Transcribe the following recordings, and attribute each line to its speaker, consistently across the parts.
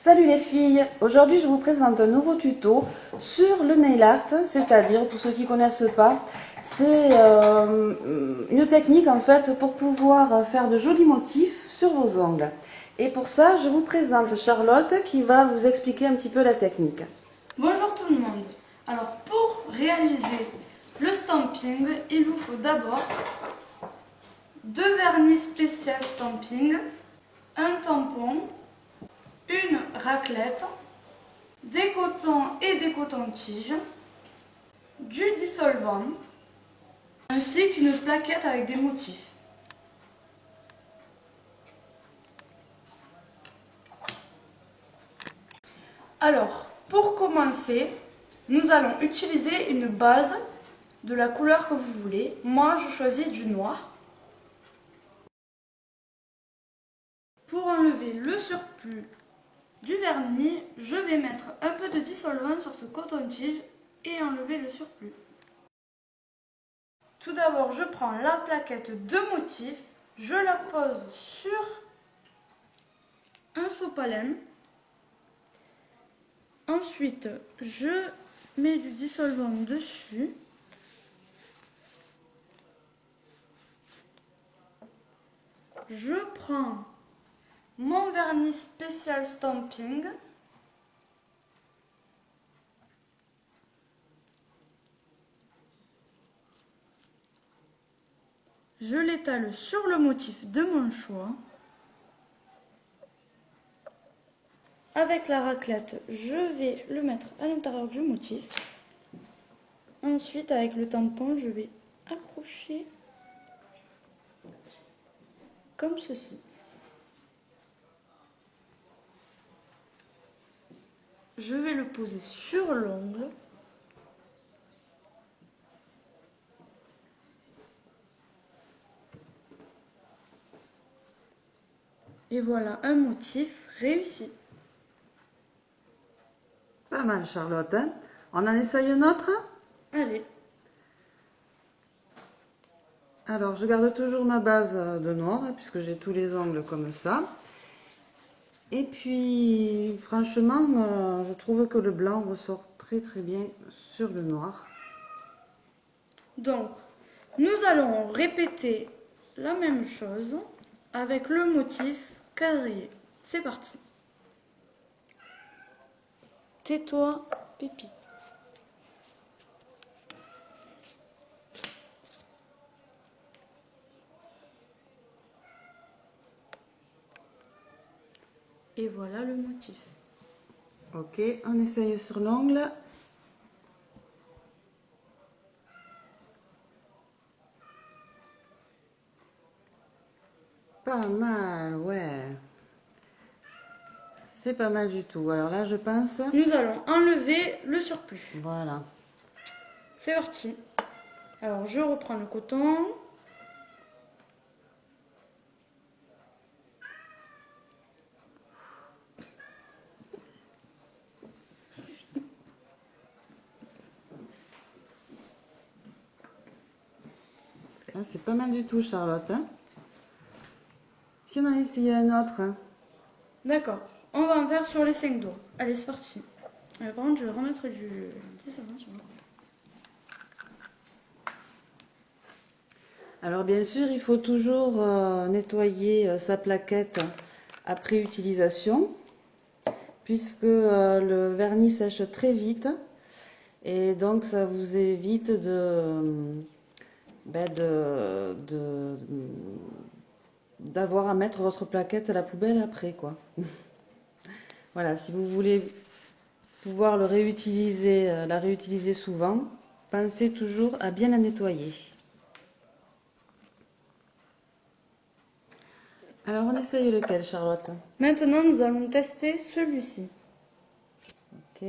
Speaker 1: Salut les filles, aujourd'hui je vous présente un nouveau tuto sur le nail art, c'est-à-dire pour ceux qui ne connaissent pas, c'est une technique en fait pour pouvoir faire de jolis motifs sur vos ongles. Et pour ça je vous présente Charlotte qui va vous expliquer un petit peu la technique.
Speaker 2: Bonjour tout le monde. Alors pour réaliser le stamping, il vous faut d'abord deux vernis spécial stamping, un tampon, une raclette, des cotons et des cotons-tiges, du dissolvant, ainsi qu'une plaquette avec des motifs. Alors, pour commencer, nous allons utiliser une base de la couleur que vous voulez. Moi, je choisis du noir. Pour enlever le surplus du vernis, je vais mettre un peu de dissolvant sur ce coton-tige et enlever le surplus. Tout d'abord, je prends la plaquette de motif, je la pose sur un sopalin. Ensuite, je mets du dissolvant dessus. Je prends mon vernis spécial stamping. Je l'étale sur le motif de mon choix. Avec la raclette, je vais le mettre à l'intérieur du motif. Ensuite, avec le tampon, je vais accrocher comme ceci. Je vais le poser sur l'ongle. Et voilà un motif réussi.
Speaker 1: Pas mal Charlotte, hein? On en essaye un autre?
Speaker 2: Allez.
Speaker 1: Alors je garde toujours ma base de noir puisque j'ai tous les ongles comme ça. Et puis franchement je trouve que le blanc ressort très bien sur le noir.
Speaker 2: Donc nous allons répéter la même chose avec le motif quadrillé. C'est parti. Tais-toi, Pépi. Et voilà le motif.
Speaker 1: Ok, on essaye sur l'ongle. Pas mal, ouais. C'est pas mal du tout. Alors là, je pense...
Speaker 2: Nous allons enlever le surplus.
Speaker 1: Voilà.
Speaker 2: C'est parti. Alors, je reprends le coton.
Speaker 1: Ah, c'est pas mal du tout, Charlotte. Hein, si on en essayait un autre. Hein.
Speaker 2: D'accord. On va en faire sur les 5 doigts. Allez, c'est parti. Par contre, je vais remettre du dissolvant sur le coton.
Speaker 1: Alors bien sûr, il faut toujours nettoyer sa plaquette après utilisation, puisque le vernis sèche très vite, et donc ça vous évite d'avoir à mettre votre plaquette à la poubelle après, quoi. Voilà, si vous voulez pouvoir la réutiliser souvent, pensez toujours à bien la nettoyer. Alors, on essaye lequel, Charlotte?
Speaker 2: Maintenant, nous allons tester celui-ci.
Speaker 1: Ok.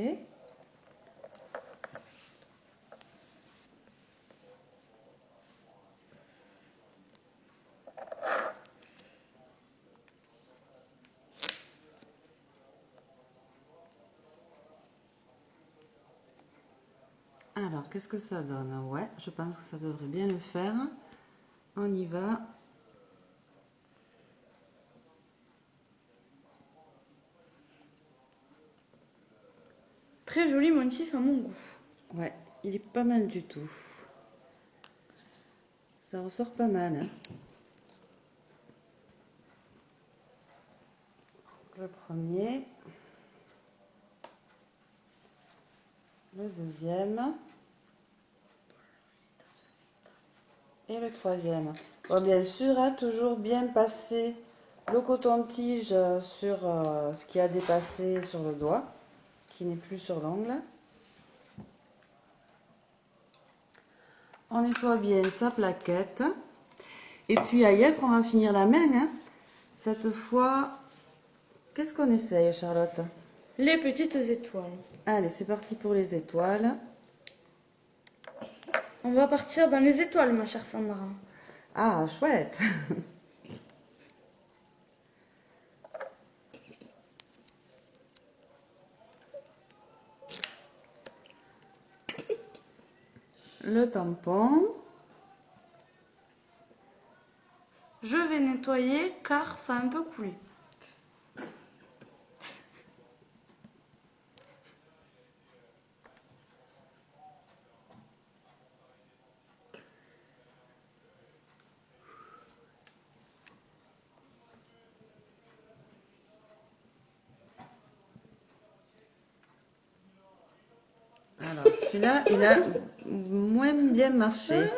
Speaker 1: Alors, qu'est-ce que ça donne? Ouais, je pense que ça devrait bien le faire. On y va.
Speaker 2: très joli motif à mon goût.
Speaker 1: Ouais, il est pas mal du tout. Ça ressort pas mal. Hein. Le premier. Le deuxième. Et le troisième. Bon, bien sûr, hein, toujours bien passer le coton-tige sur ce qui a dépassé sur le doigt, qui n'est plus sur l'ongle. On nettoie bien sa plaquette. Et puis à y être, on va finir la main. Hein. Cette fois, qu'est-ce qu'on essaye, Charlotte?
Speaker 2: Les petites étoiles.
Speaker 1: Allez, c'est parti pour les étoiles.
Speaker 2: On va partir dans les étoiles, ma chère Sandra.
Speaker 1: Ah, chouette! Le tampon.
Speaker 2: Je vais nettoyer car ça a un peu coulé.
Speaker 1: Alors, celui-là, il a moins bien marché.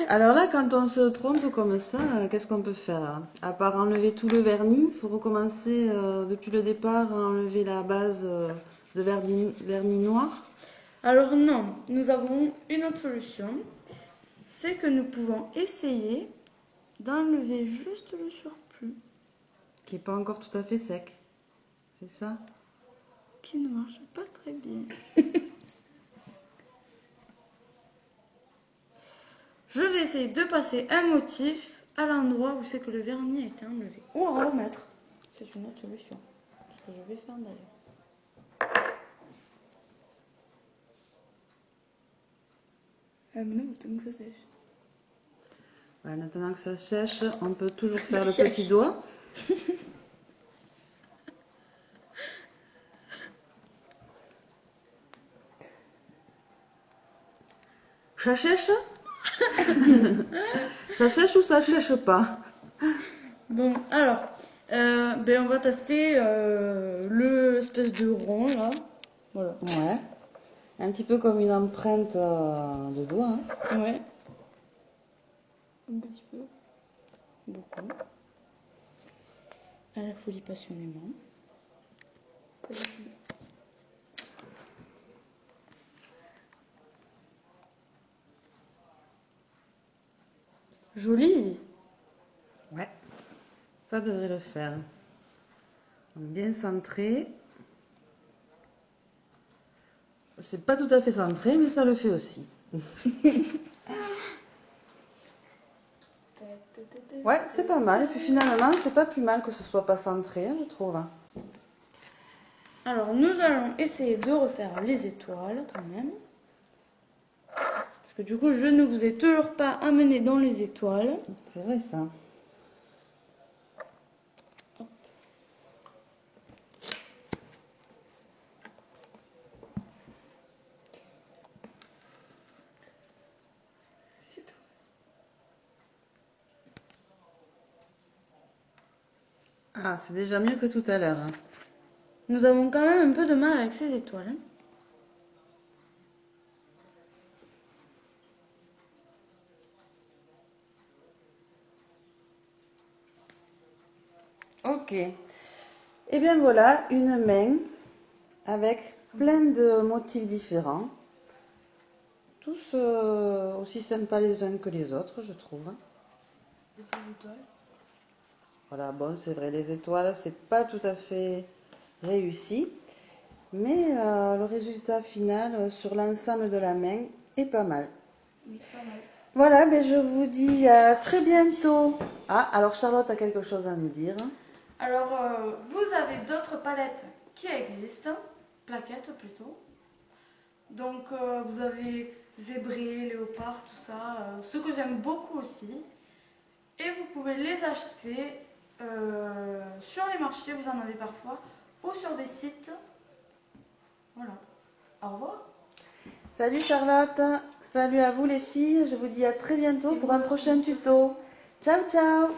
Speaker 1: Alors là, quand on se trompe comme ça, qu'est-ce qu'on peut faire? À part enlever tout le vernis, il faut recommencer depuis le départ à enlever la base de vernis noir.
Speaker 2: Alors non, nous avons une autre solution. C'est que nous pouvons essayer d'enlever juste le surplus.
Speaker 1: Qui n'est pas encore tout à fait sec. C'est ça?
Speaker 2: Qui ne marche pas très bien. Je vais essayer de passer un motif à l'endroit où c'est que le vernis a été enlevé. Ou en remettre. C'est une autre solution. Ce que je vais faire d'ailleurs. Maintenant, vous tenez que ça sèche.
Speaker 1: Ouais, maintenant que ça sèche, on peut toujours faire le petit doigt. Ça sèche? Ça sèche ou ça sèche pas?
Speaker 2: Bon, alors, on va tester l'espèce de rond là. Voilà.
Speaker 1: Ouais. Un petit peu comme une empreinte de doigt. Hein.
Speaker 2: Ouais. Un petit peu. Beaucoup. À la folie passionnément. Joli.
Speaker 1: Ouais. Ça devrait le faire. Donc, bien centré. C'est pas tout à fait centré, mais ça le fait aussi. Ouais, c'est pas mal. Et puis finalement, c'est pas plus mal que ce soit pas centré, hein, je trouve.
Speaker 2: Alors, nous allons essayer de refaire les étoiles quand même. Parce que du coup, je ne vous ai toujours pas amené dans les étoiles.
Speaker 1: C'est vrai ça. Ah, c'est déjà mieux que tout à l'heure. Hein.
Speaker 2: Nous avons quand même un peu de mal avec ces étoiles.
Speaker 1: Ok. Et bien voilà, une main avec plein de motifs différents. Tous aussi sympas les uns que les autres, je trouve. Voilà, bon, c'est vrai, les étoiles, c'est pas tout à fait réussi. Mais le résultat final sur l'ensemble de la main est pas mal.
Speaker 2: Oui, pas mal.
Speaker 1: Voilà, ben je vous dis à très bientôt. Ah, alors Charlotte a quelque chose à nous dire.
Speaker 2: Alors, vous avez d'autres palettes qui existent, plaquettes plutôt. Donc, vous avez zébré, léopard, tout ça, ce que j'aime beaucoup aussi. Et vous pouvez les acheter sur les marchés, vous en avez parfois ou sur des sites. Voilà. Au revoir.
Speaker 1: Salut Charlotte, salut à vous les filles, je vous dis à très bientôt pour un prochain tuto. Ciao ciao.